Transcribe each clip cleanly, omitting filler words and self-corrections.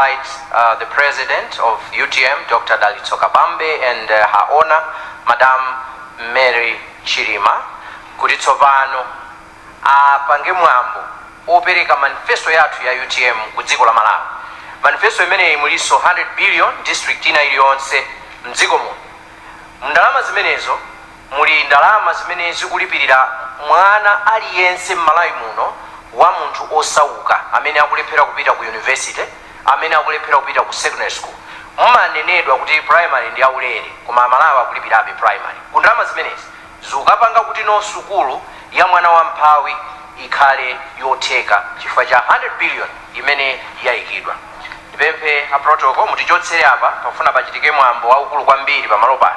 The president of UTM, Dr. Dalitso Kabambe, and her honor, Madam Mary Chilima, kuti tsopano apange mwambo opereka manifesto yathu ya UTM ku dziko la Malawi. Manifesto imene imuliso 100 billion district ina iliyonse mdziko muno. Ndalama zimenezo muli ndalama zimene zikulipirira mwana aliyense m'Malawi muno wa munthu osauka amene akulephera kupita ku university, amene akulephera kupita ku secondary school. Mumanenedwa kuti primary ndi aulere, koma Malawi akulipirabe primary. Ku ndalama zimenezi zikupanga kuti no sukulu ya mwana wa mphawi ikhale yotheka chifukwa cha 100 billion imene yayikidwa. Ndipemphe a protocol mutichotsere apa pafuna pachitike mwambo waukulu kwambiri pamalo pano.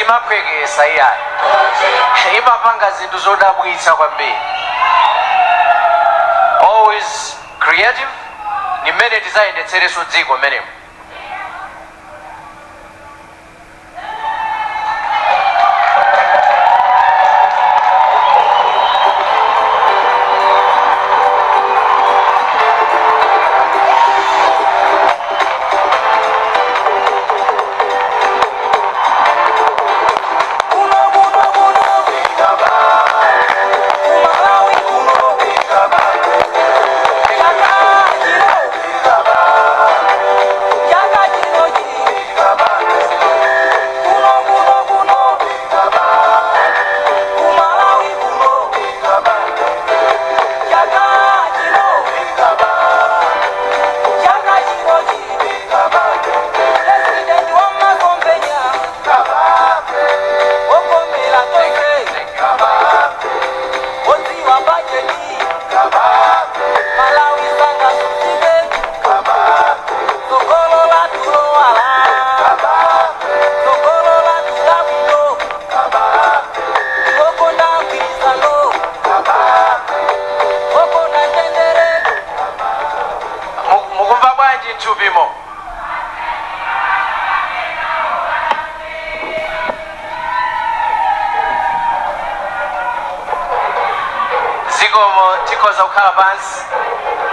simapwekesa iyayi imapanga zinthu zodabwitsa kwambiri. Always creative, ni mmene tizayendetsereso dziko mmenemo.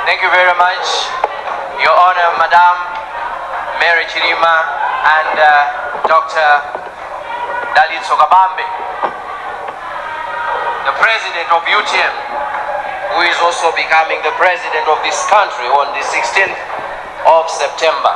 Thank you very much, Your Honor, Madam Mary Chilima and Dr. Dalitsoka Bambe, the president of UTM, who is also becoming the president of this country on the 16th of September.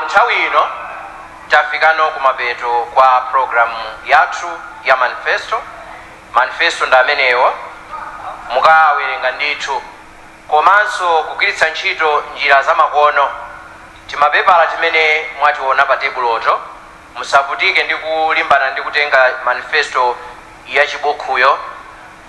Nthawi ino tafikano kumapeto kwa programu yathu ya manifesto ndamenewo mukawerenga ndithu komanso kugwiritsa ntchito njira zamakono timapepala timene mwationa pa tebuloto. Musavutike ndi kulimbana ndi kutenga manifesto ya chibukhuyo,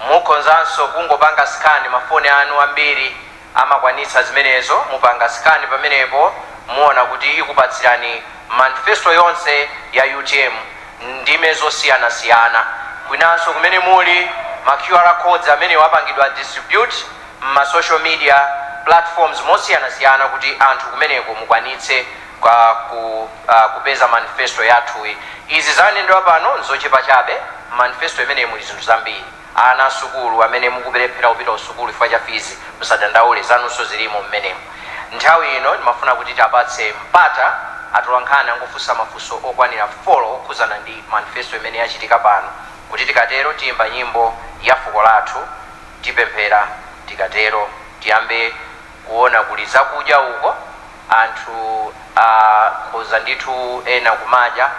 mukhonzanso kungopanga scan mafoni anu ambiri amakwanitsa zimenezo, mupanga scan pamenepo muona kuti ikupatsirani manifesto yonse ya UTM ndime zosiyana-siyana. Kwinanso kumene muli ma QR codes amene wapangidwa distribute ma social media platforms mosiyana-siyana kuti anthu kumeneko mukwanitse kwa kupeza manifesto yathuyi. Izi zanenedwa pano nzochepa chabe. Manifesto imene muli zinthu zambiri. Ana sukulu amene mukuperephera kupita usukulu chifukwa cha fees musadandaule, zanunso zilimo mmenemo. Nthawi ino ndimafuna kuti tapatse mpata atolankhani angofunsa mafunso okwanira 4 okhuzana ndi manifesto imene yachitika pano, kuti tikatero tiyimba nyimbo ya fuko lathu, tipemphera, tikatero tiyambe kuona kuli zakudya uko anthu khoza ndithu ena kumadya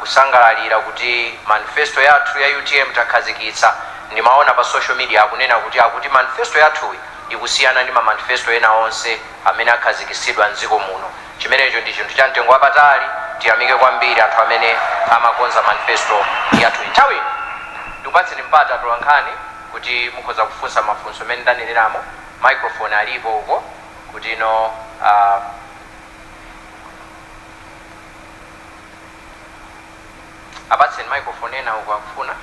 kusangalalira kuti manifesto yathu ya UTM takhazikitsa. Ndimaona pa social media akunena kuti manifesto yathu ikusiyana ndi manifesto ena onse amene akhazikitsidwa mdziko muno. Chimenecho ndi chinthu cha mtengo wapatali. Tiyamike kwambiri anthu amene amakonza manifesto yathu. Nthawi ndikupatseni mpata atolankhani kuti mukhoza kufunsa mafunso amene ndaneneramo. Microphone alipo uko kuti no apatseni microphone ena uko akufuna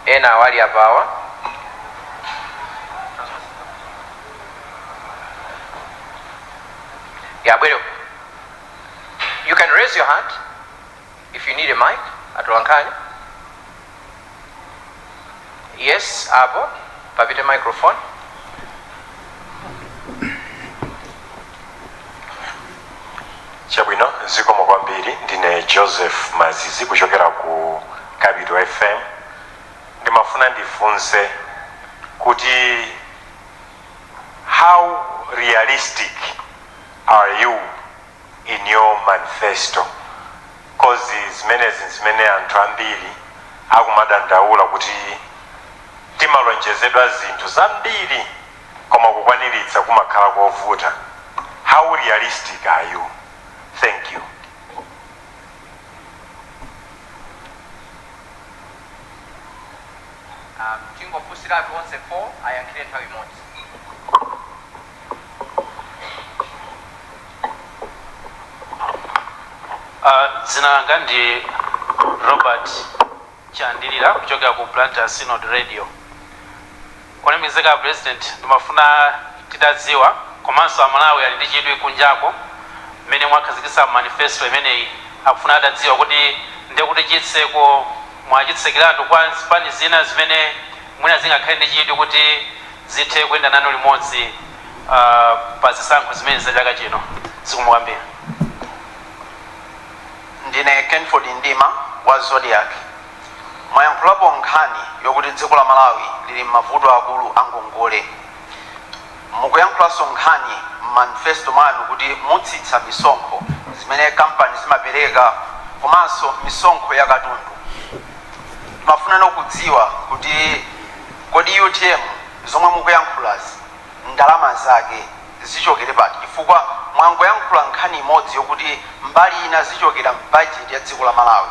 ena wali apawa. Yeah, bueno. You can raise your hand if you need a mic. Atolankhani. Yes, apo. Papite microphone. Chabwino, zikomo kwambiri. Ndine Joseph Mazizi kuchokera ku Capital FM. Ndimafuna ndifunse kuti how realistic are you in your manifesto? Cause zimene anthu ambiri akumadandaula kuti zimalonjezedwa zinthu zambiri koma kukwaniritsa kumakhala kovuta. How realistic are you? Thank you. Tingofusira onse 4 ayankhire nthawi imodzi. Dzina langa ndi Robert Chandilira kuchokera ku Planters Synod Radio. Kulemekeza President, ndimafuna titadziwa komanso amalawi ali ndi chidwi kunjako mmene mwakhazikitsa manifesto imeneyi akufuna atadziwa kuti ndekuti chitseko mwachitsekeratu kwa nzipani zina zimene mwina zingakhale ndi chidwi kuti zithe kuyenda nanu limodzi pa zisankho zimene za chaka chino. Zikomo kwambiri. Ndine Kenford Ndima wa Zodiac. Mwayankhulapo nkhani yokuti dziko la Malawi lili m'mavuto akulu a ngongole. Mukuyankhulanso nkhani manifesto mwanu kuti mutsitsa misonkho zimene kampani zimapereka komanso misonkho ya katundu. Timafuna kudziwa kuti kodi UTM zomwe mukuyankhulazi ndalama zake zichokera pati, chifukwa mwangoyankhula nkhani imodzi yokuti mbali ina zichokera m'budget ya dziko la Malawi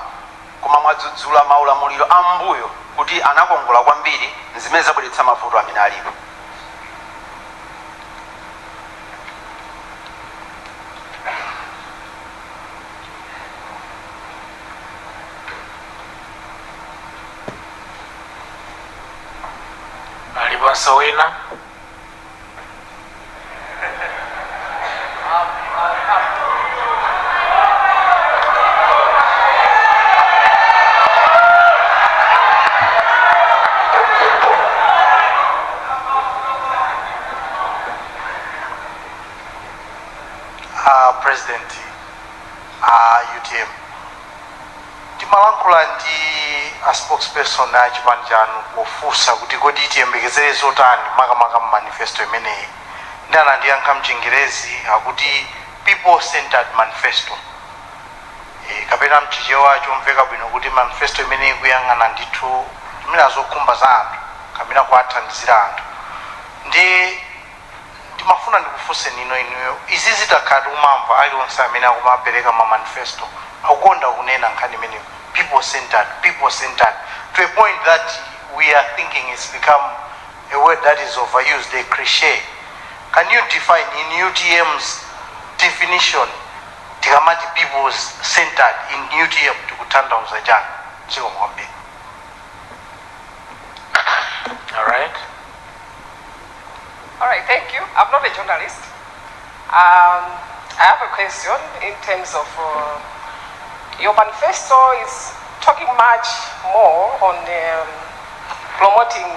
koma mwadzudzula maulamuliro a mbuyo kuti anakongola kwambiri zimene zabweretsa mavuto amene alipo. Aliponso wina. President UTM. Timalankhula ndi a spokesperson a chipani chanu pofunsa kuti kodi tiyembekezere zotani makamaka manifesto imeneyi. Ndana ndiyankha mchingerezi akuti people centered manifesto. Kapena mchichewa chomveka bwino kuti manifesto imeneyi kuyang'ana ndithu imene zokhumba za anthu kapena kuwathandizira anthu. Ndimafuna ndikufunse inuyo izi zitakhala umamva aliwonse amene akumapereka ma manifesto akukonda kunena nkhani imeneyo people centered to a point that we are thinking it's become a word that is overused, a cliche. Can you define in UTM's definition tikamati people centered in UTM tikutanthauza chani? Zikomo kwambiri. All right, thank you. I'm not a journalist. I have a question in terms of your manifesto is talking much more on promoting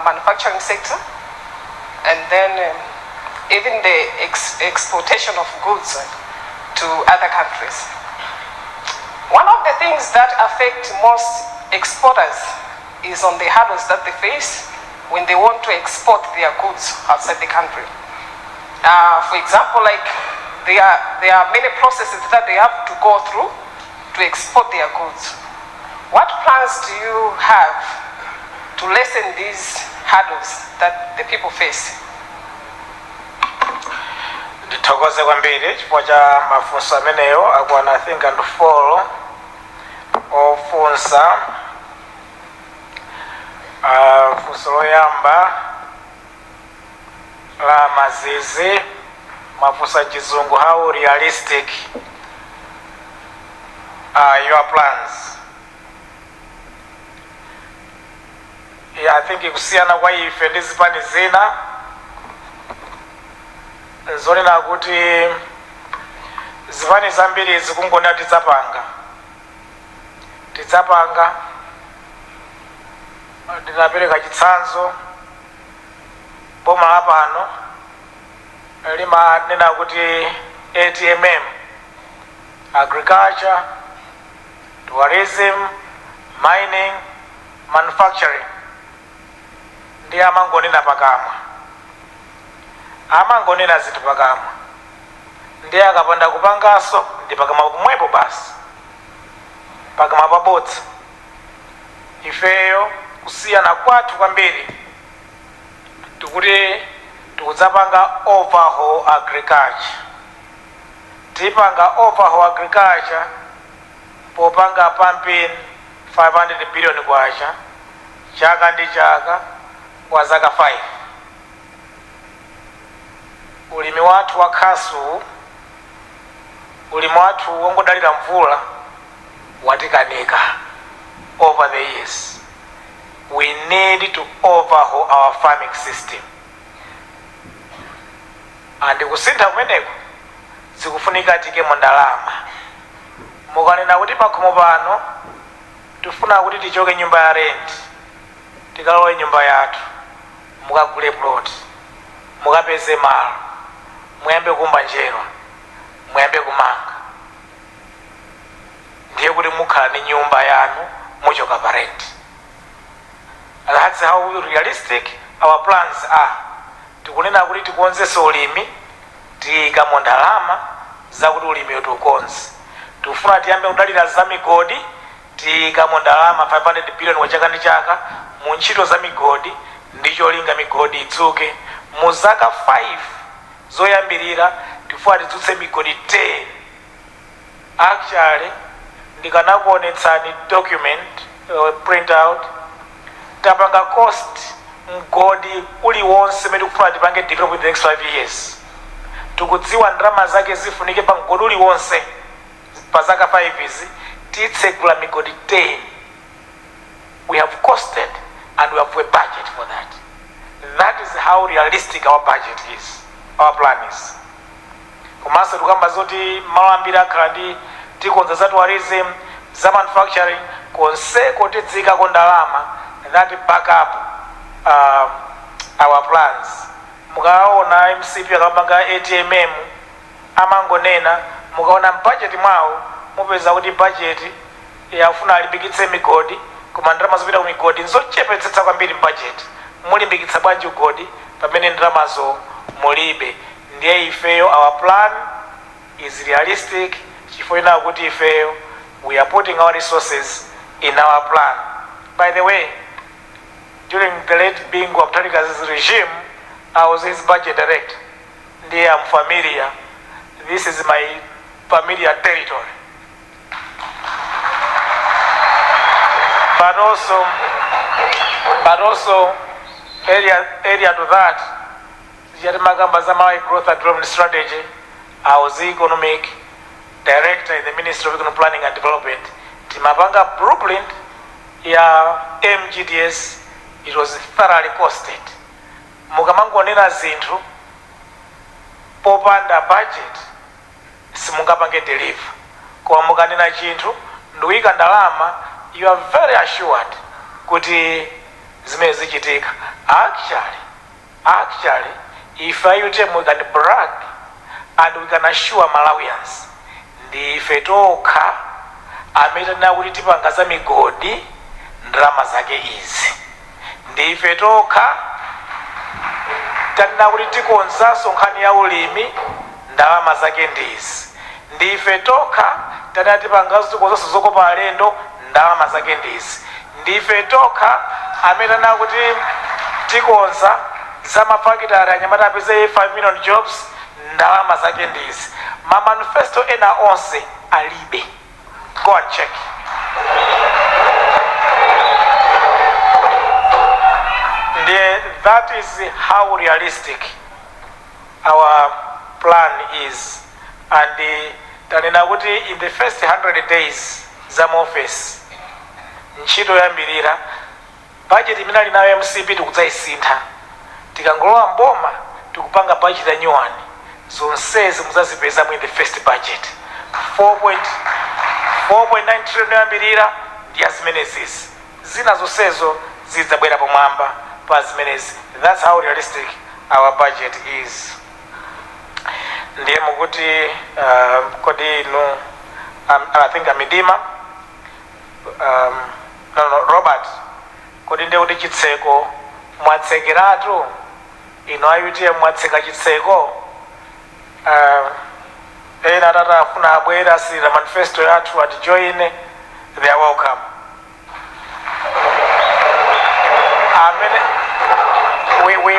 manufacturing sector and then even the exportation of goods to other countries. One of the things that affect most exporters is on the hurdles that they face when they want to export their goods outside the country. For example, like there are many processes that they have to go through to export their goods. What plans do you have to lessen these hurdles that the people face? Ndithokoze kwambiri chifukwa cha mafunso ameneyo akwana I think and follow ofunsa funso loyamba la mazizi mafunsa chizungu how realistic are your plans? Yeah, I think kusiyana kwa ife ndi zipani zina zonena kuti zipani zambiri zikungona tidzapanga ndinapereka chitsanzo boma lapano limanena kuti UTM agriculture, tourism, mining, manufacturing ndi amangonena pakamwa zinthu pakamwa ndi akapanda kupangaso ndi pakamwa pomwepo basi pakamwa pabodza ifeyo kusiyana kwathu kwambiri tikuti tikudzapanga overhaul agriculture. Tipanga overhaul agriculture popanga pumping 500 billion kwacha chaka ndi chaka kwa zaka 5. Ulimi wathu wa khasu, ulimi wathu wongodalira mvula watikanika over the years. We need to overhaul our farming system. And kusintha kumeneko zikufunika tikemo ndalama. Mukanena kuti pakhomo pano tifuna kuti tichoke nyumba ya rent tikalowe nyumba yathu, mukagule plot, mukapeze malo, muyambe kumba njerwa, muyambe kumanga, ndiye kuti mukhala ni nyumba yanu muchoka pa rent. And that's how realistic our plans are. Tikunena kuti tikonzese ulimi tikamo ndalama zakuti ulimi utiukonze. Tifuna tiyambe kudalira za migodi tikamo ndalama 500 billion kwa chaka ndi chaka mu ntchito za migodi ndicho linga migodi idzuke. Mu zaka 5 zoyambirira tifuna tidzutse migodi 10. Actually ndikanakuonetsani document print out tapanga cost mgodi uliwonse mene tikufuna tipange develop in the next 5 years. Tikudziwa ndalama zake zifunike pa mgodi uliwonse pa zaka 5 izi titsegula migodi 10. We have costed and we have a budget for that. That is how realistic our budget is, our plan is. Komanso tukamba zoti malo ambiri akhala ndi tikonza za tourism, za manufacturing, konseko tidzika ko ndalama that back up our plans. Mukaona MCP akapanga ATMM amangonena, mukaona budget mwawo mupeza kuti budget yafuna alimbikitse migodi koma ndalama zopita ku migodi nzochepetsetsa kwambiri budget. Mulimbikitsa bwanji ugodi pamene ndalamazo mulibe? Ndiye ifeyo our plan is realistic. Chifukwa kuti ifeyo we are putting our resources in our plan. By the way, during the late Bingu Abdulika's regime, I was his budget director. Ndiye I'm familiar. This is my familiar territory. But also area to that, growth and development strategy, I was the economic director in the Ministry of Economic Planning and Development. Timapanga blueprint ya MGDS, it was thoroughly costed. Mukamangonena zinthu popanda budget simungapange deliver. Kwa mukanena chinthu nduyika ndalama, you are very assured kuti zimene zichitika. Actually, if UTM we can brag and we can assure Malawians, ndife tokha amene kuti tipanga za migodi ndalama zake izi. Ndife tokha tanena kuti tikonzanso nkhani ya ulimi ndalama zake ndizi. Ndife tokha tanena tipanganso tikonzanso zokopa alendo ndalama zake ndizi. Ndife tokha amene kuti tikonza za mafakitari anyamata apeze 5 million jobs ndalama zake ndizi. Ma manifesto ena onse alibe. Go and check. That is how realistic our plan is. And tanena kuti in the first 100 days zam office ntchito yambirira budget imene ali nayo MCP tikudzayisintha. Tikangolowa mboma tikupanga budget ya nyuwani zonsezi muzazipeza mu in the first budget 4.9 trillion yambirira ndi azimenezi zina zonsezo zidzabwera pamwamba pa zimenezi. That's how realistic our budget is. Ndiye mukuti kodi inu I think Amidima Robert kodi ndiye kuti chitseko mwatsekeratu ino UTM mwatseka chitseko ena tata afuna abwera asirira manifesto yathu ati join, they are welcome.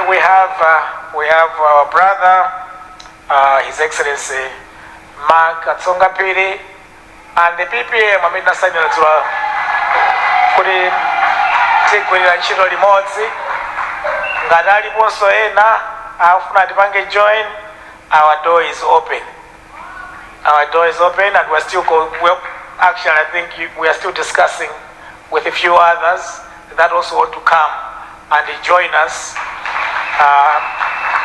we have our brother, His Excellency Mark Atsongapiri, and the PPM amene asainira dzulo kuti tigwirira ntchito limodzi. Ngati aliponso ena afuna tipange join, our door is open. Our door is open, and we're still actually I think we are still discussing with a few others that also want to come and join us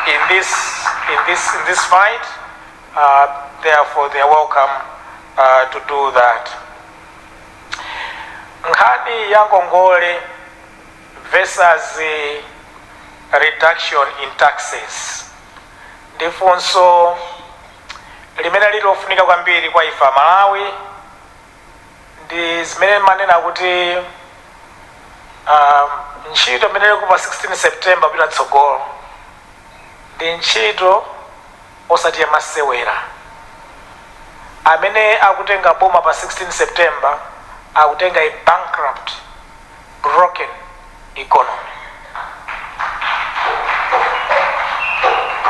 in this fight. Therefore, they are welcome to do that. Nkhani ya ngongole versus reduction in taxes ndifunso limene lilofunika kwambiri kwa ife Malawi, ndi zimene manena kuti ntchito imene ikupa 16 September pita tsogolo ndi ntchito osati ya masewera. Amene akutenga boma pa 16 September akutenga a bankrupt, broken economy.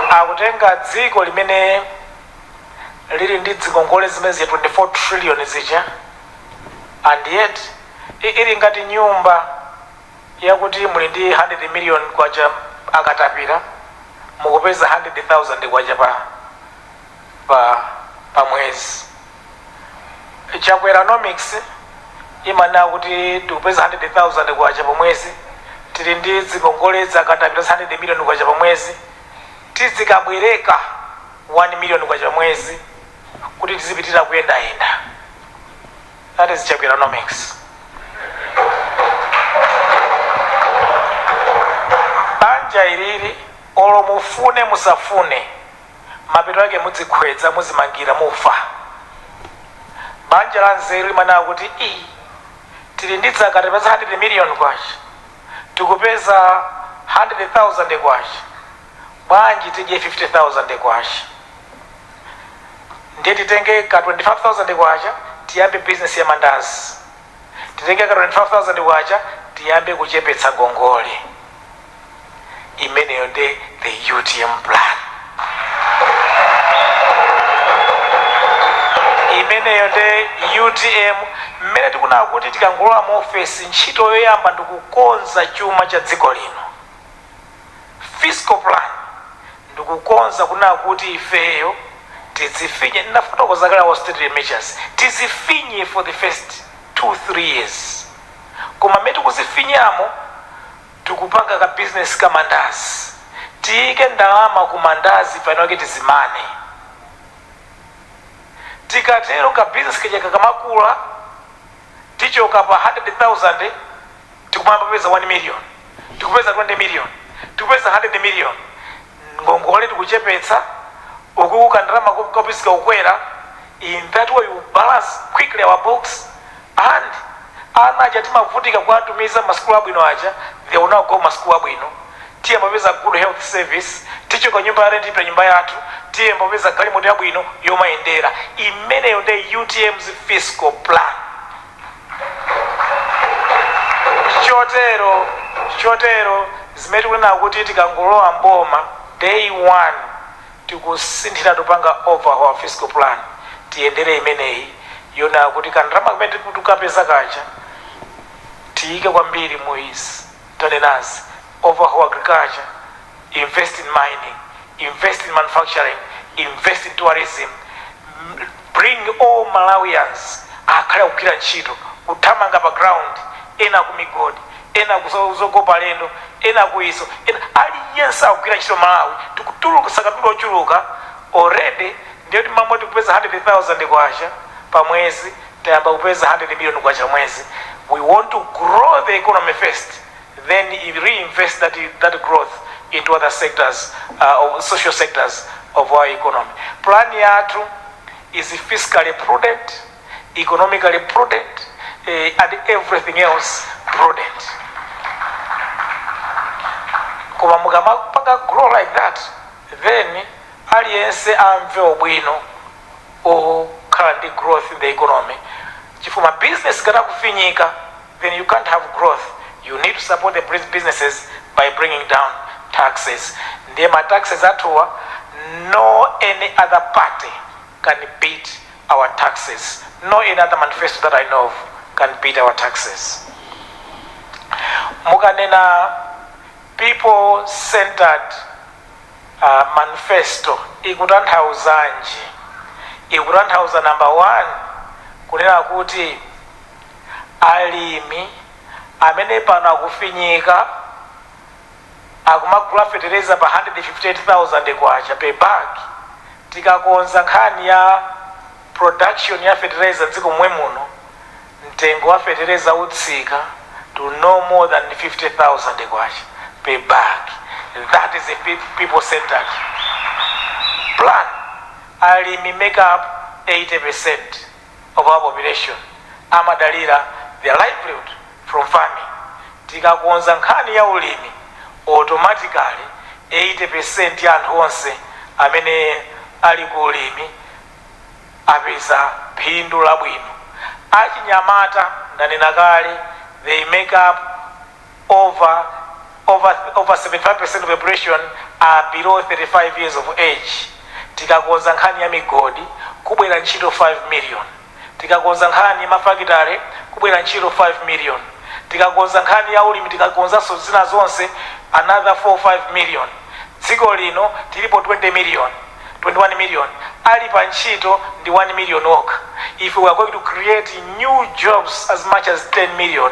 Akutenga dziko limene lili ndi ngongole zimene zi 24 trillion zija, and yet ili ngati nyumba yakuti muli ndi 100 million kwacha akatapira mukupeza 100,000 kwacha pa mwezi. Chaku economics imana kuti tikupeza 100,000 kwacha pa mwezi, tili ndi ngongole zakatapira 100 million kwacha pa mwezi, tizikabwereka 1 million kwacha mwezi kuti tizipitira kuyenda. That is Chaku economics. Banja ilili olo mufune musafune mapeto yake mudzikhwedza muzimangira mufa. Banja la nzeru limana kuti tili ndi zakatapeza 100 million kwacha tikupeza 100,000 kwacha, bwanji tije 50,000 kwacha, ndiye titenge ka 25,000 kwacha tiyambe business ya mandazi, titenge ka 25,000 kwacha tiyambe kuchepetsa ngongole. Imeneyo ndi the UTM plan. Imeneyo ndi UTM mmene tikuna kuti tikangolowa mu office ntchito yoyamba ndikukonza chuma cha dziko lino. Fiscal plan ndikukonza kuna kuti ifeyo tizifinye, ndafotokoza kale austerity measures, tizifinye for the first 2-3 years. Koma metu kuzifinyamo tikupanga ka business ka mandazi, tiike ndalama ku mandazi panoke tizimane. Tikatero ka business kachaka kamakula tichoka pa 100,000 tikumamba pesa 1 million, tikupeza 20 million, tikupeza 100 million. Ngongole tikuchepetsa ukuka ndalama kupisika ukwera. In that way you balance quickly our books, and ana aja timavutika kwatumiza maskulu abwino aja, they will now go maskulu abwino. Tiye mbapeza good health service, tichoka nyumba ya rent pa nyumba yathu, tiye mbapeza galimoto yabwino yomayendera. Imeneyo ndi UTM's fiscal plan. Chotero zimene tikunena kuti tikangolowa mboma day 1 tikusinthira tupanga over our fiscal plan, tiyendere imeneyi yona kuti kandrama kumene tikapeza kacha tiike kwambiri muizi tanenazi over our agriculture, invest in mining, invest in manufacturing, invest in tourism, bring all Malawians akhale kugwira ntchito kuthamanga pa ground, ena ku migodi, ena kuzokopa lendo, ena kuiso, ena aliyense akugwira ntchito Malawi. Tikutuluka sakatulo ochuluka already, ndiyo timambo tikupeza 100,000 kwacha pa mwezi, tayamba kupeza 100 million kwacha mwezi. We want to grow the economy first, then reinvest that growth into other sectors, social sectors of our economy. Plan yathu is fiscally prudent, economically prudent, and everything else prudent. Kuma mukamapanga grow like that, then aliyense amve obwino okhala ndi growth in the economy. Chifuma business kana kufinyika, then you can't have growth. You need to support the businesses by bringing down taxes. Ndiye ma taxes atuwa, no any other party can beat our taxes. No any other manifesto that I know of can beat our taxes. Mukanena people-centered manifesto ikutanthauza number one, kunena kuti alimi amene pano akufinyika akumagula fertilizer pa 158,000 kwacha per bag. Tikakonza nkhani ya production ya fertilizer dziko momwe muno, mtengo wa fertilizer utsika to no more than 50,000 kwacha per bag. That is a people-centered plan. Alimi make up 80% of our population. Amadalira their livelihood from farming. Tikakonza nkhani ya ulimi, automatically 80% ya anthu onse amene ali ku ulimi apeza phindu labwino. Achinyamata ndanena kale, they make up over 75% of the population are below 35 years of age. Tikakonza nkhani ya migodi kubwera ntchito 5 million. Tikakonza nkhani ya mafakitale kubwera ntchito 5 million. Tikakonza nkhani ya ulimi, tikakonzanso zina zonse another 4-5 million. Dziko lino tilipo 21 million. Ali pa ntchito ndi 1 million okha. If we are going to create new jobs as much as 10 million,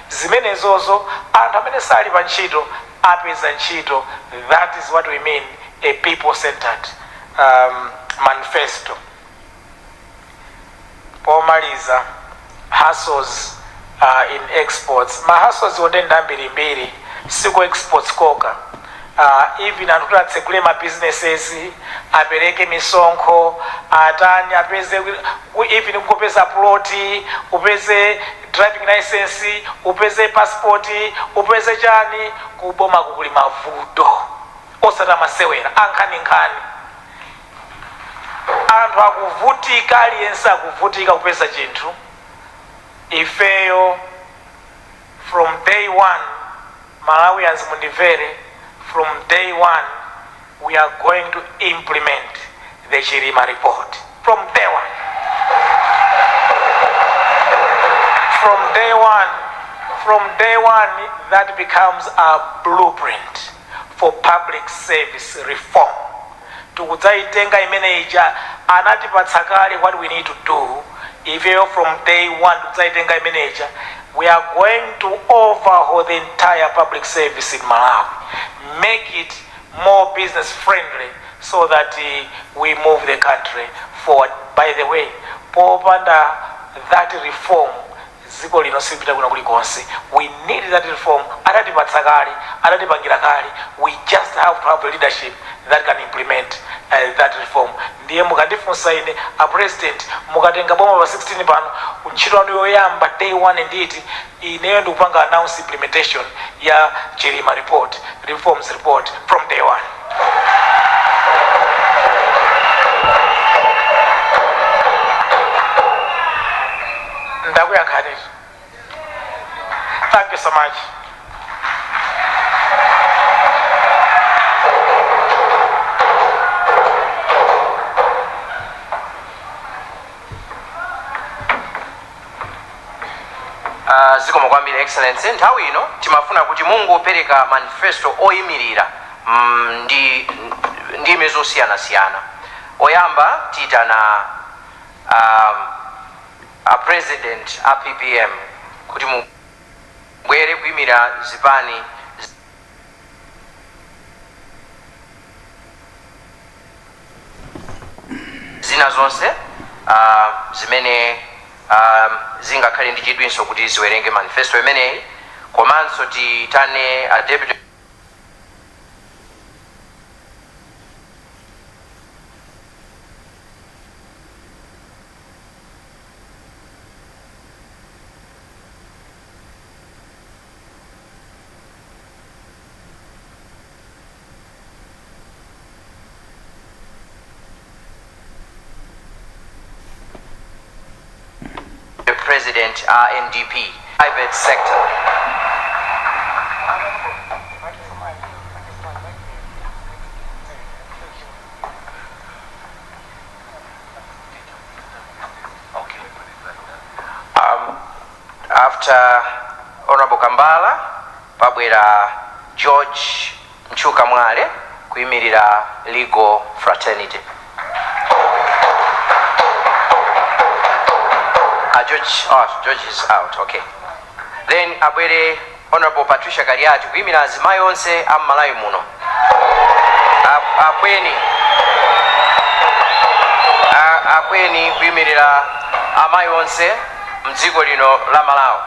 zimenezozo anthu amene sali pa ntchito apeza ntchito. That is what we mean a people-centered manifesto. Pomaliza, hustles in exports. Ma hustles wondenda mbirimbiri, siku exports koka. Even antutatsekule ma businesses, apereke misonkho, atani apeze, even kupeza ploti, upeze driving license, upeze passport, upeze chani, kuboma kukuli mavuto. Osata masewera, nkhani. Anthu akuvutika, aliyense akuvutika kupeza chinthu. Ifeyo from day one, Malawians mundivere, from day one we are going to implement the Chilima report. From day one. From day one, that becomes a blueprint for public service reform. Tukudzaitenga imene ija anatipatsa kale what we need to do. If you from day one tukudzaitenga imene ija, we are going to overhaul the entire public service in Malawi, make it more business friendly so that we move the country forward. By the way, popanda that reform, ziko lino sipita kuna kulikonse. We need that reform. Atatipatsa kale, atatipangira kale. We just have to have a leadership that can implement that reform. Ndiye mukandifunsa ine a president mukatenga boma pa 16 pano ntchito anu yoyamba day one indeed ineyo ndikupanga announce implementation ya Chilima report, reforms report from day one. Ndakuyankhani. Thank you so much. Zikomo kwambiri excellency. Nthawi ino timafuna kuti Mungu upereka manifesto oyimirira ndi mezosiyana. Oyamba titana a president a PPM kuti mubwere kuyimira zipani zina zonse zimene zingakhale ndi chidwinso kuti ziwerenge manifesto imeneyi. Komanso titane a deputy president NDP, private sector. After Honorable Kambala, pabwera George Mchuka Mwale kuyimirira Legal Fraternity. George is out, okay. Then abwere Honorable Patricia Kariati kuyimirira azimayi onse am'Malawi muno. Akweni kuyimirira amayi onse mdziko lino la Malawi.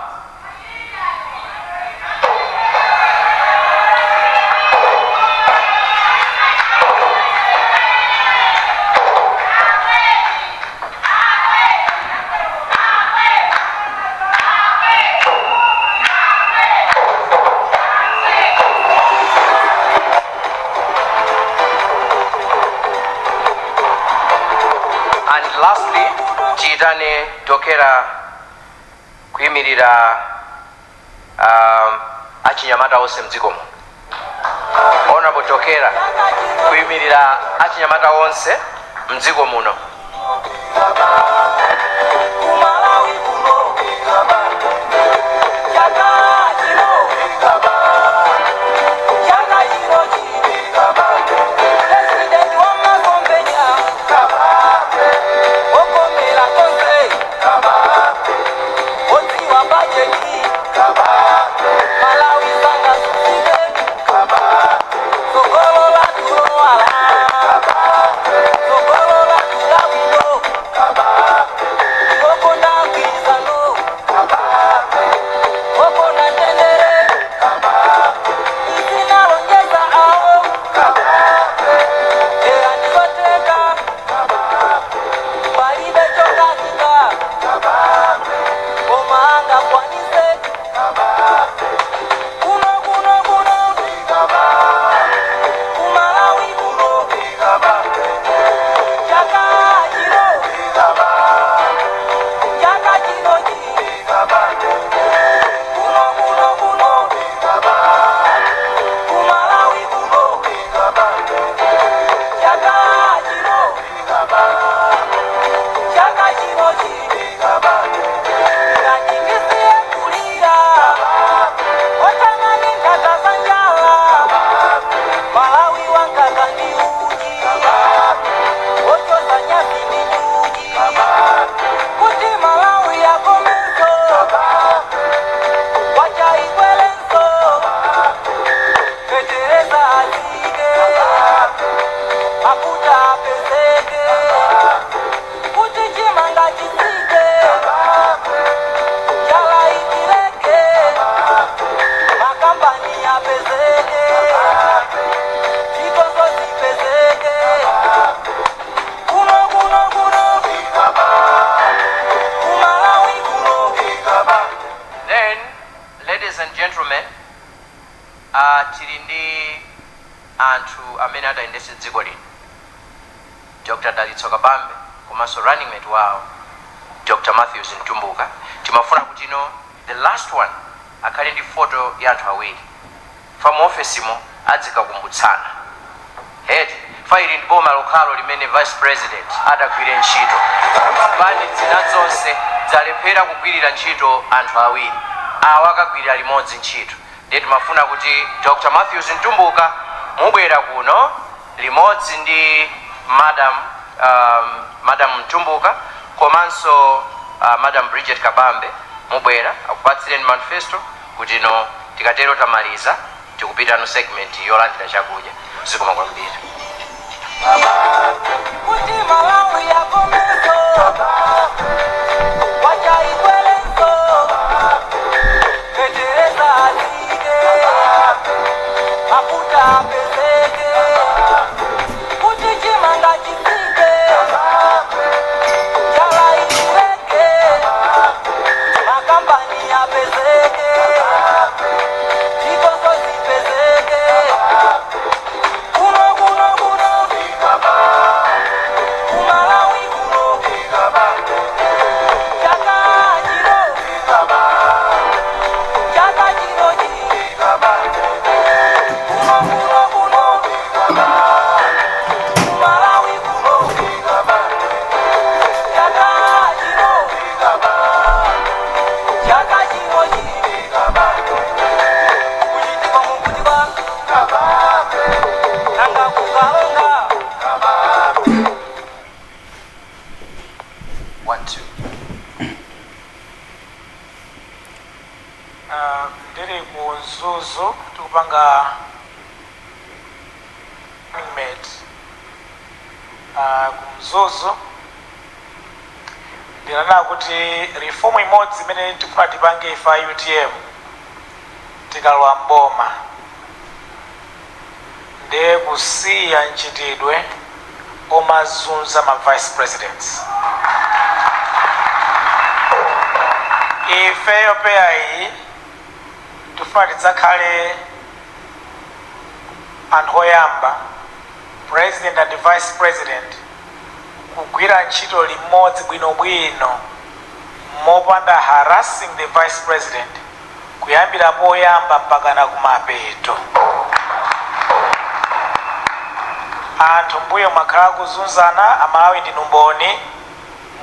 And lastly, Chitane Dokera kuyimirira achinyamata onse mdziko muno. Honorable Dokera kuyimirira achinyamata onse mdziko muno. Tilindi anthu amene atayendetse dziko lino. Dr. Dalitso Kabambe komanso running mate wawo Dr. Matthews Ntumbuka. Timafuna kuti the last one akhale ndi photo ya anthu awiri. From office mo adzikakumbutsana. Head faili ndi boma lokhalo limene vice president adagwire ntchito. Bani zina zonse zalephera kugwirira ntchito anthu awiri. Awa akagwirira limodzi ntchito. Ndiye timafuna kuti Dr. Matthews Ntumbuka mubwera kuno limodzi ndi Madam Ntumbuka komanso Madam Bridget Kabambe mubwera akupatsireni manifesto kuti tikatero tamaliza tikupita no segment yolandira chakudya. Zikoma kwambiri. Malawi graduate kumzuzu ndinanena kuti reform imodzi imene tikufuna tipange ifa UTM tikalowa mboma ndiye kusiya nchitidwe omazunza ma vice presidents. Ifeyo peya iyi tifuna tidzakhale anthu oyamba president and vice president kugwira ntchito limodzi bwinobwino mopanda harassing the vice president kuyambira poyamba mpaka na kumapeto. Anthu mbuyo mwakhala kuzunzana Amalawi ndinu mboni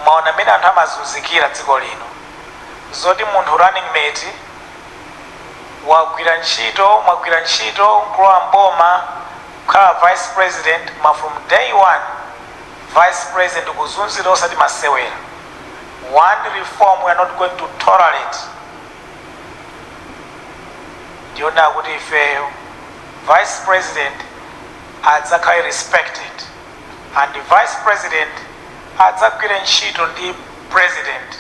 mwaona mmene anthu amazunzikira dziko lino zoti munthu running mate mwagwira ntchito kulowa mboma kukhala vice president ma from day one vice president kuzunzira osati masewera. One reform we are not going to tolerate. Ndiona kuti ifeyo vice president adzakhale respected and the vice president adzagwira ntchito ndi president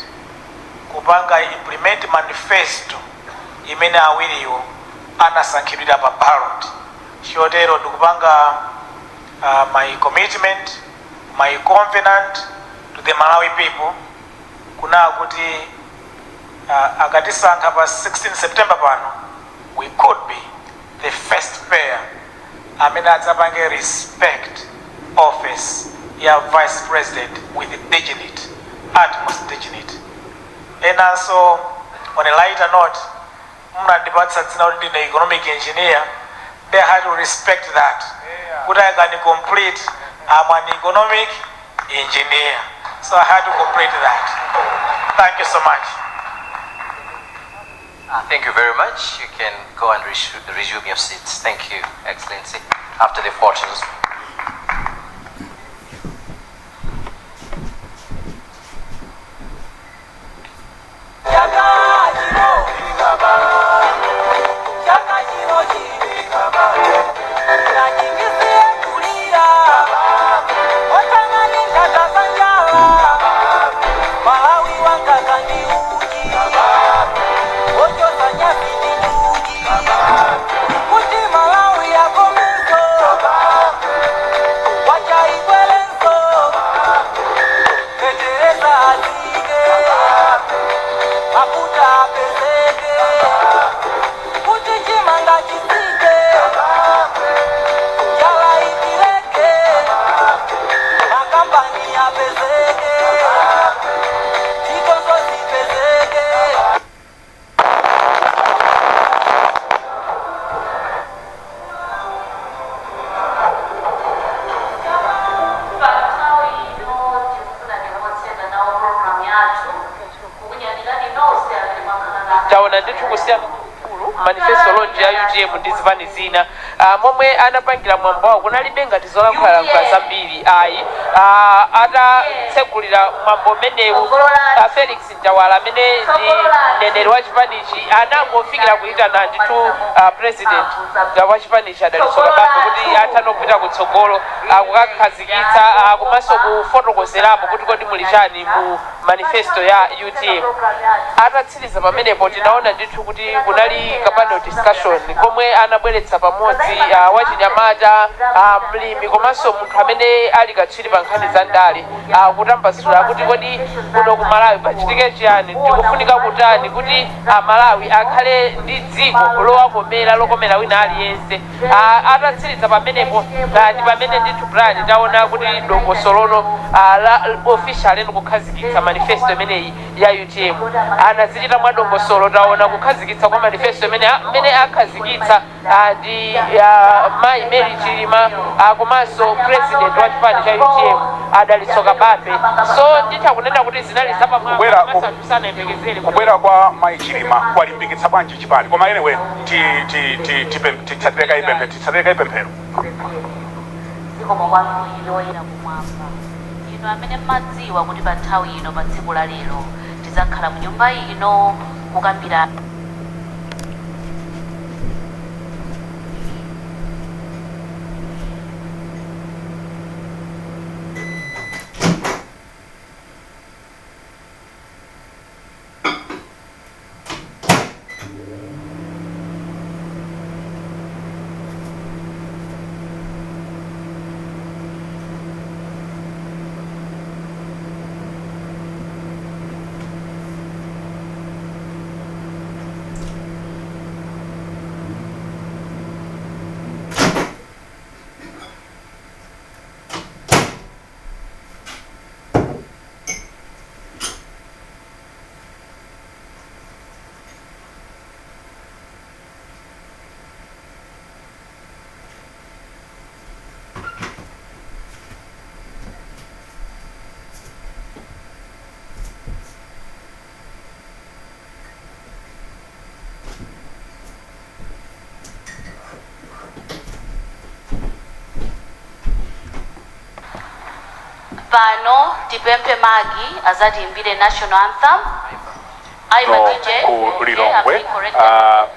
kupanga implement manifesto imene awiriwo anasankhidwira pa ballot. Chotero ndikupanga my commitment, my covenant to the Malawi people kuna kuti akatisankha pa 16 September pano we could be the first pair amene adzapange respect office ya vice president with dignity, utmost dignity. And also on a lighter note, mnandipatsa dzina kuti ndine economic engineer, they had to respect that. Kuti I can complete, I'm an economic engineer, so I had to complete that. Thank you so much. Thank you very much. You can go and resume your seats. Thank you, Excellency. After the photos. Manifesto Launch ya UTM ndizivani zina momwe anapangira mwambo wawo kunalibe ngati zolankhula zambiri ayi atatsekulira mwambo umenewu Felix Njawala amene ndi mneneri wa chipanichi anangofikira kuitana nditu president wa chipanichi adalitsoka bambo kuti athanopita kutsogolo kukakhazikitsa komanso kufotokozerapo kuti kodi muli chani mu manifesto ya UTM. Atatsiriza pamenepo tinaona ndithu kuti kunali panel discussion komwe anabweretsa pamodzi wachinyamata mlimi komanso munthu amene ali katswiri pa nkhani za ndale kutambasula kuti kodi kuno ku Malawi pachitike chiyani, tikufunika kutani kuti Malawi akhale ndi dziko lowakomera lokomera wina aliyense. Atatsiriza pamenepo ndi pamene ndithu plan taona kuti dongosolono la official eno kukhazikitsa manifesto imeneyi ya UTM anazichita mwa dongosolo taona kukhazikitsa kwa manifesto imene akhazikitsa ndi Mai Mary Chilima komanso president wa chipani cha UTM adalitsoka bape. So nditha kunena kuti zinali kubwera kwa Mai Chilima kwalimbikitsa bwanji chipani koma anyway titsatire kaipemphero zikomo kwambiri kumwamba ino amene mmadziwa kuti pa nthawi ino pa tsiku la lero tizakhala mu nyumba ino kukambira pano tipemphe Magi azatiimbire national anthem. no ku Lilongwe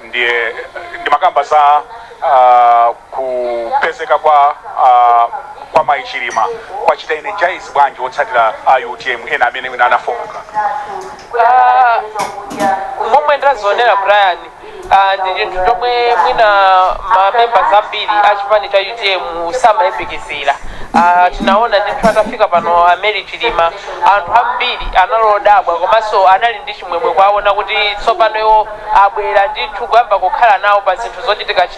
ndiye ndimakamba za kupezeka kwa Mai Chilima kwa chita energize bwanji otsatira UTM ena amene wina anafoka momwe ndazionera Brian ndi chinthu chomwe mwina mamemba zambiri a chipani cha UTM samayembekezera. Tinaona ndithu atafika pano Mary Chilima anthu ambiri analodabwa komanso anali ndi chimwemwe kwaona kuti tsopanoyo abwera ndithu kuyamba kukhala nawo pa zinthu zochitika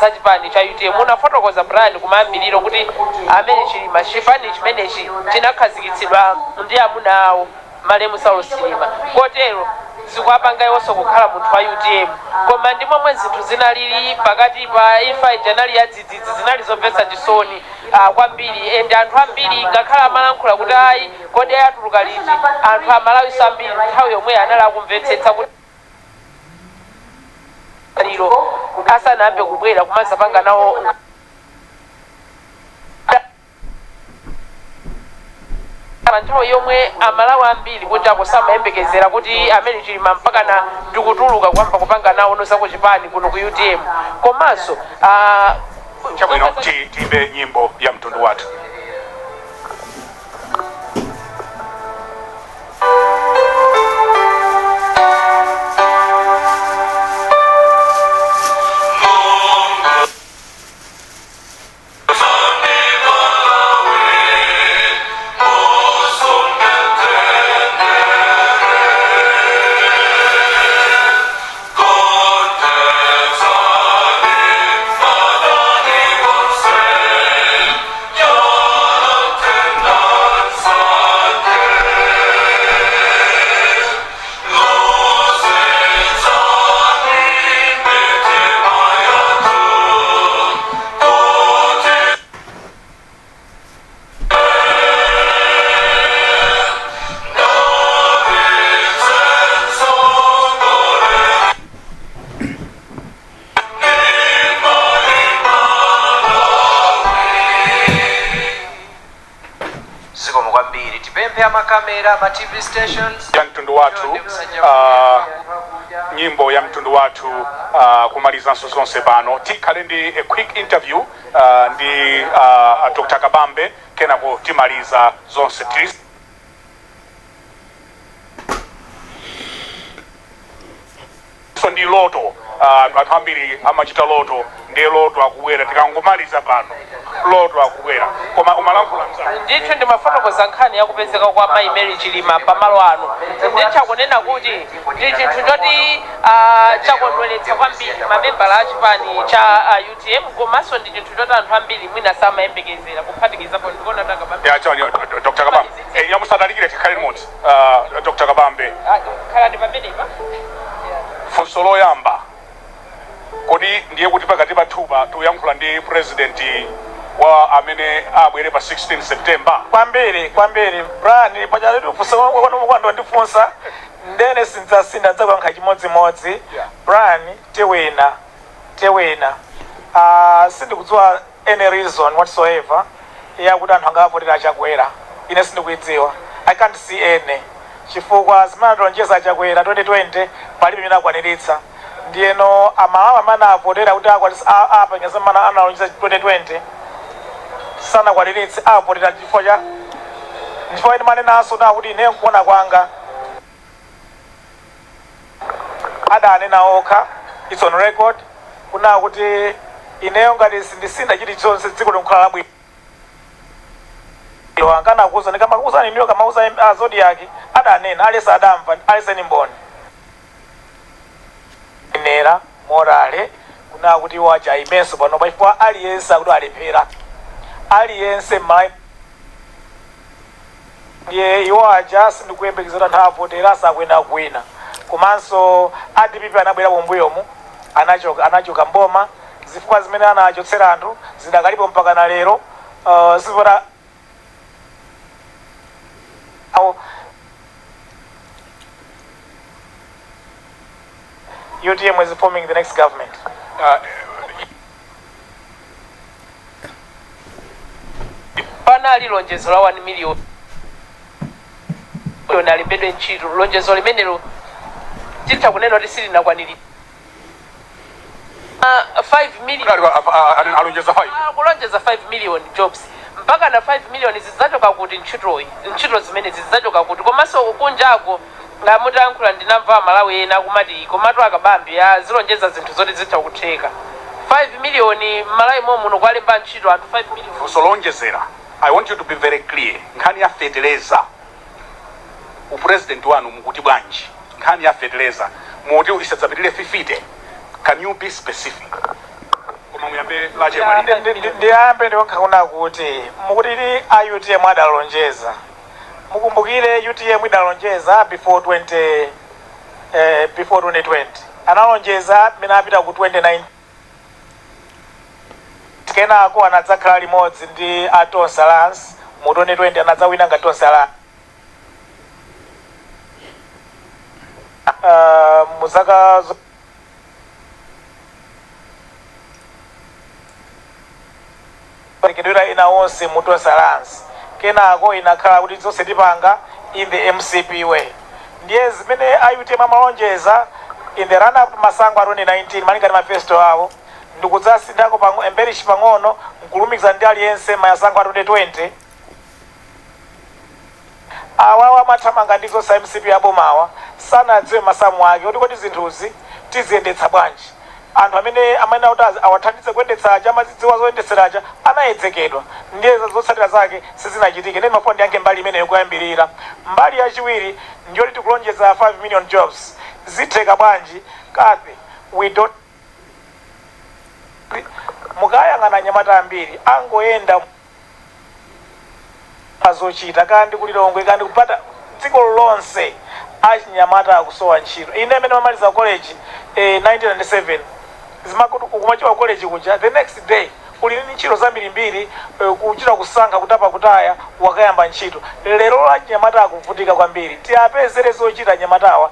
za chipani cha UTM. Unafotokoza Brian kumayambiriro kuti Mary Chilima chipani chimenechi chinakhazikitsidwa ndi amuna awo Malemu Saulos Chilima, kotero zikuapanga iwonso kukhala munthu wa UTM. Koma ndi momwe zinthu zinalili pakati pa imfa ijanali ya dzidzidzi zinali zomvetsa chisoni kwambiri, ende anthu ambiri ngakhala amalankhula kuti ayi kodi ayatuluka liti, anthu amalawiso ambiri nthawi yomwe anali akumvetsetsa kuti lero asanayambe kubwera kumazapanga nawo nthawi yomwe amalawi ambiri kuti akusamayembekezera kuti Mary Chilima mpaka na ndikutuluka kwamba kupanga nawo nosako chipani kuno ku UTM. Komanso chabwino timbe nyimbo ya mtundu wathu. Makamera, ma TV stations ya mtundu wathu nyimbo ya mtundu wathu kumaliza nso zonse pano tikhale ndi a quick interview ndi Dr. Kabambe kenako timaliza zonse so ndi loto anthu ambiri amachita loto ndiye loto akubwera tikangomaliza pano loto akubwera koma umalankhula mzanga ndithu ndimafotokoza nkhani yakupezeka kwa Mai Mary Chilima pamalo ano ndichakunena kuti ndi chinthu choti chakondweretsa kwambiri mamembala a chipani cha UTM komanso ndi chinthu choti anthu ambiri mwina samayembekezera kuphatikizapo ndikuona Dr. Kabambe nyamusadalikire tikhale limodzi Dr. Kabambe khalani pamenepa funso loyamba kodi ndiye kuti pakati pa thupa tuyankhula ndi president wa amene abwere pa 16 September kwambiri Brian pachaletu funso kwando ndifunsa ndene sinzasinda dzakuyankha chimodzimodzi. Brian tewena sindikudziwa any reason whatsoever yakuti anthu angavotera achakwera. Ine sindikuidziwa, I can't see any chifukwa zimene tonjeza achakwera 2020 palibe imene akwaniritsa. Ndiyeno amalawi amene avotera kuti apangeza mmene analonjeza 2020 sanakwaniritse avotera chifukwa ine manenaso nakuti ine nkuona kwanga adanena okha, it's on record, kuna kuti ineyo ngati sindisinda chilichonse dziko linkhala bwino angana kuza nikamakuza niniyo kamauza Zodiac adanena alesa adamva alese nimboni nera morale kuna kuti wacha imenso pano pachifukwa aliyense akuti alephera aliyense mai ndiye iwo aja sindikuyembekezera anthu avotera sakwena kuwina komanso ADP anabwera pombuyomu anachoka mboma zifukwa zimene anachotsera anthu zidakalipo mpaka na lero sivota UTM is forming the next government. panali lonjezo la 1 million alembedwe ntchito. Lonjezo limenelo titha kunena kuti silinakwanirira 5 million kulonjeza 5 million jobs mpaka na 5 million zidzachoka kuti ntchito zimene zidzachoka kuti komanso kunjako ngamutankhula ndinamva Malawi ena kumati komatu akabambi zilonjeza zinthu zoti zitha kutheka 5 million Malawi muno kwalemba ntchito anthu 5 million solonjezera. I want you to be very clear. Nkhani ya fertilizer upresident wanu mukuti bwanji nkhani ya fertilizer muti isadzapitire 50. Can you be specific? Koma muyambe lache mali. Ndiyambe ndikhaona kuti mukuti UTM adalonjeza. Mukumbukire UTM idalonjeza before 2020. Analonjeza mina apita ku 2019. Kenako anadzakhala limodzi ndi Atonsa Lance mu 2020 anadzawina nga Atonsa Lance. Muzaka kedwera ina onse mu Atonsa Lance. Kenako inakhala kuti zonse tipanga in the MCP way. Ndiye zimene UTM amalonjeza in the run up masango a 2019 malinga ndi manifesto awo ndikudzasindako pang'ono embellish pang'ono nkulumikiza ndi aliyense masango a 2020 awawa amathamanga ndizo sa MCP abomawa sanadziwe masamu ake kuti zinthuzi tiziyendetsa bwanji. Anthu amene kuti awathandize kuyendetsa amazidziwa zoyendetseraja anayedzekedwa ndiye zotsatira zake sizinachitike. Ndi mafundi yanke mbali imeneyo kuyambirira. Mbali yachiwiri ndiyo tikulonjeza 5 million jobs zitheka bwanji kape we don't mukayang'ana anyamata ambiri angoyenda azochita kandi kulilongwe kandi kupata dziko lonse achinyamata akusowa ntchito. Ine amene mamaliza college 1997 zimakuti ukumachiwa college kuja the next day uli ndi ntchito zambirimbiri kuchita kusankha kutapa kutaya wakayamba ntchito. Lero la nyamata akuvutika kwambiri tiapezere zochita nyamatawa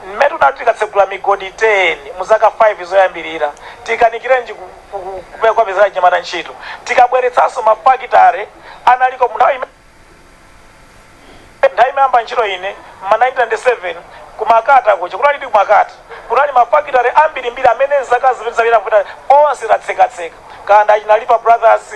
mmetu nati tikatsekula migodi 10 muzaka 5 zoyambirira tikanikirenji kupeza nyamata ntchito tikabweretsanso mafakitare analiko nthawi imeamba ntchito ine ma 1997 kumakata kuja kunali kumakata kunali mafakitare ambirimbiri amene zaka zipita kuta onse tatsekatseka kandi achinalipa brothers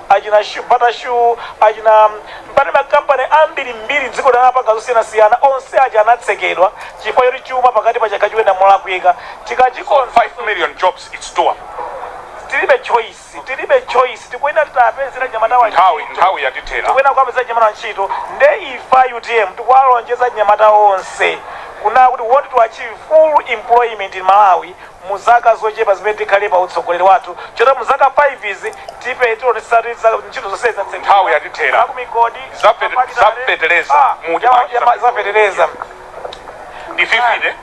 achina bata shoe achina mpane makampani ambirimbiri dziko lanapanga zosiyana-siyana onse aja anatsekedwa chifukwa yoti chuma pakati pa chaka chiwenda molakwika tikachikon 5 million jobs it's doable. tilibe choice tikuenda titapezera nyamata nthawi yatithera tikuenda kupezera nyamata ntchito nde ifa UTM tikuwalonjeza nyamata onse kuna kuti want to achieve full employment in Malawi muzaka zochepa zimene tikhale pa utsogoleri wathu chota muzaka 5 izi tipe tionesatiza ntchito zonse zatsekera nthawi yatithera kumigodi zapfetereza zapfetereza ndi 50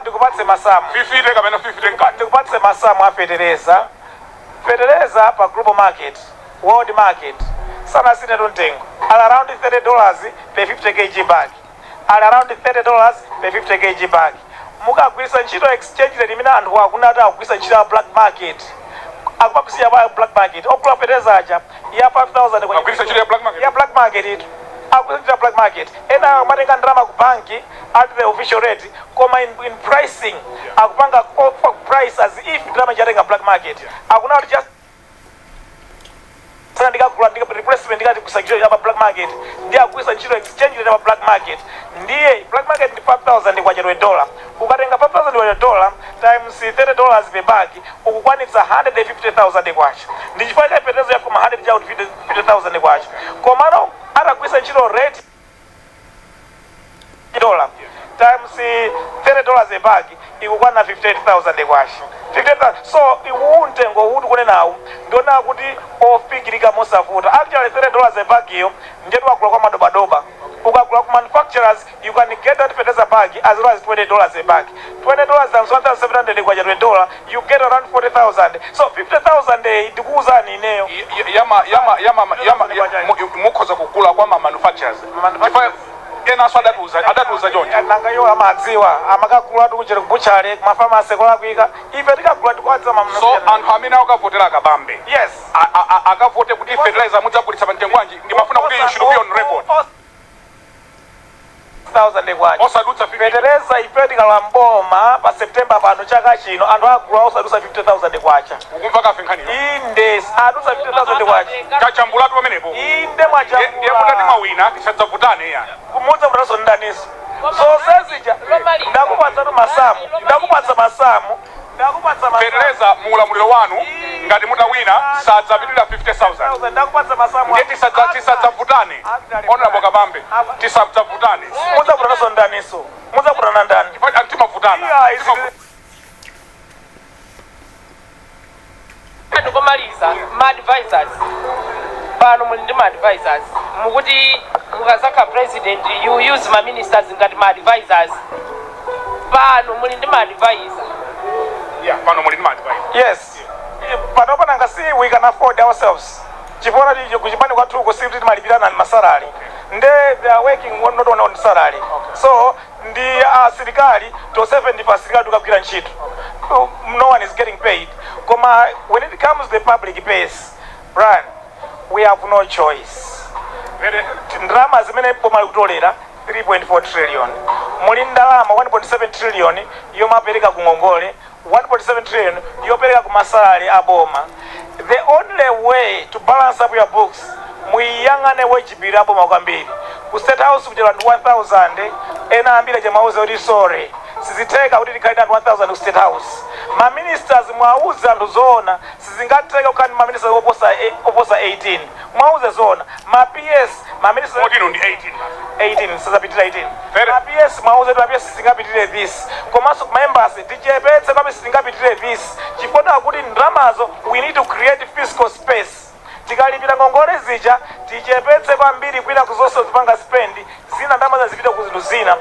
ndikupatse masamu 50 kapena 50 ndikupatse masamu afetereza fetereza pa global market world market sana sine mtengo al around $30 per 50 kg bag al around $30 per 50 kg bag mukagwisa ntchito exchange rate imene anthu akunati akugwisa ntchito ya black market akupakusiya pa black market okula fetereza aja ya 5000 kwa akugwisa ntchito ya black market itu akuita black market ena matenga ndrama ku banki at the official rate koma in pricing akupanga offer price as if ndrama jatenga black market akuna just sana ndikakula ndika replacement ndikati kusajili ya black market ndiye akuisa ntchito exchange rate ya black market ndiye black market ndi $5,000 kwa $1 ukatenga $5,000 times $30 per bag ukukwanitsa $150,000 kwacho ndi chifukwa cha petezo ya kuma $150,000 kwacho komano atakwisa ntchito rate $1 times $30 a bag ikukwana $58,000 kwacho 50,000 so iwuntengo uti kunenawo ndiona kuti ofikirika mosavuta actually $30 a bag iyo ndetu akula kwa madobadoba ukakula ku manufacturers you can get that fertilizer bag as low as $20 a bag $20 times $1,700 kwa $1 you get around 40,000 so 50,000 ndikuuzani ineyo mukhoza kugula kwa ma manufacturers enaso adatuza choncho nanga yo amadziwa amakagula tikuchera kubuchale kumafamasi kulakwika ife tikagula tikwadza mamuna. So anthu amene akavotera akabambe. Yes. Akavote kuti fertilizer mudzagulitsa pa mtengo wanji ndimafuna kuti you should be on record. Osadutsa fertilizer ife tikalamboma pa September pano chaka chino anthu agula osadutsa 50,000 kwacha. Ukumva kafe nkhani. Inde adutsa 50,000 kwacha. Kachambulatu pamenepo. Inde mwachambula. Ndiye kuti timawina tisadzavutane ya. Kumudza kutaso ndaniso. So sezija ndakupatsa masamu. Fertilizer muulamuliro wanu ngati mutawina sadzapitirira 50,000. Ndakupatsa masamu. Ndiye tisadzavutane. Honorable Kabambe tisadzavutane. Mudza kutaso ndaniso. Mudza kutana ndani. Timavutana. Ndikomaliza ma advisors pano muli ndi ma advisors mukuti mukazakha president you use ma ministers ngati ma advisors pano muli ndi ma advisor. Yeah, pano muli ndi ma advisor. Yes. Pano pananga si we can afford ourselves. Chipona ndicho kuchipani kwathu kusiti timalipirana ni masalary. Nde they are working not on salary. So ndi asilikali to 70 asilikali tukagwira ntchito. No one is getting paid. Koma when it comes to the public base, Brian, we have no choice. Ndalama zimene pomali kutolera 3.4 trillion. Muli ndalama 1.7 trillion yomapereka ku Ngongole, 1.7 trillion yopereka ku masalary aboma. The only way to balance up your books, muyangane wage bill aboma kwambiri. Ku State House kuchera 1000 ena ambira jamauza uri sorry. Siziteka kuti tikhalira 1000 ku State House. Ma ministers mwauza ndo zona sizingateka ukani ma ministers oposa 18 mwauza zona ma PS ma ministers 14 ndi 18 sizapitira 18 ma PS mwauza ma PS sizingapitire this komanso members tichepetse kwa sizingapitire this chifukwa kuti ndramazo we need to create fiscal space tikalipira Ngongole zija tichepetse kwambiri kwina kuzoso zipanga spend zina ndamaza zipita ku zinthu zina.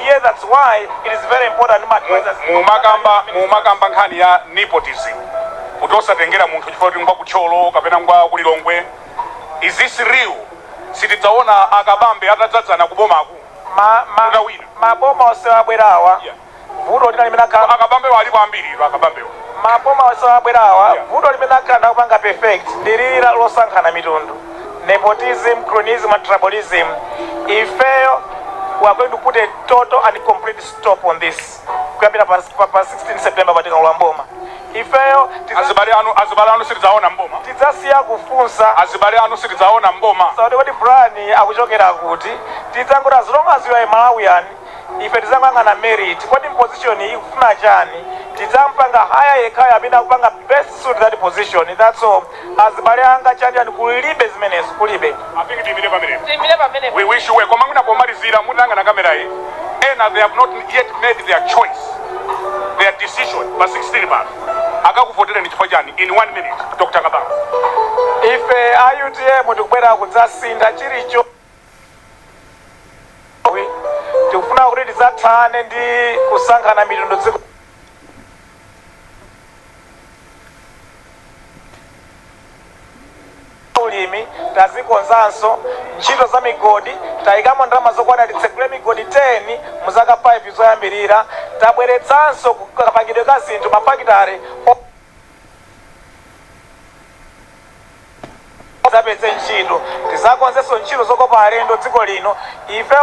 Yeah, that's why it is very important mumakamba nkhani ya nepotism kuti osatengera munthu chifukwa kuti ngwa kucholo kapena ngwa kulilongwe. Is this real? Sitidzaona akabambe atadzadzana kubomaku maboma osewabwerawa vuto limene akabambe walipo ambiri akabambewa maboma osewabwerawa vuto limene akhala kupanga perfect ndilira losankhana mitundu nepotism, cronyism and tribalism. Ifeyo we are going to put a total and complete stop on this. Kuyambira pa 16 September patika ulamboma. Ifeyo azibale anu sitidzaona mboma. Tidzasiya kufunsa azibale anu sitidzaona mboma. Saudi kuti Brian akuchokera kuti tidzangoti as long as you are a Malawian ife tidzangangana merit kodi position ikufuna chani tidzampanga higher yekaya amene akupanga best suit that position. That's all. Azibale anga chani and kulibe zimenezo kulibe. Apingi timire pamene. We wish you well. Koma ngina pomalizira munanga na kamera hii. And they have not yet made their choice. Their decision pa 16 bar. Akakuvotera ni chifukwa chani in 1 minute. Dr. Kabamba. Ife UTM tikubwera kudzasinda chilicho tikufuna kuti tidzathane ndi kusankhana mitundu dziko ulimi tazikonzanso ntchito za migodi tayikamo ndalama zokwana titsegule migodi 10 muzaka 5 zoyambirira tabweretsanso kapangidwe ka zinthu mafakitare zapeze ntchito tizakonzenso ntchito zokopa alendo dziko lino ife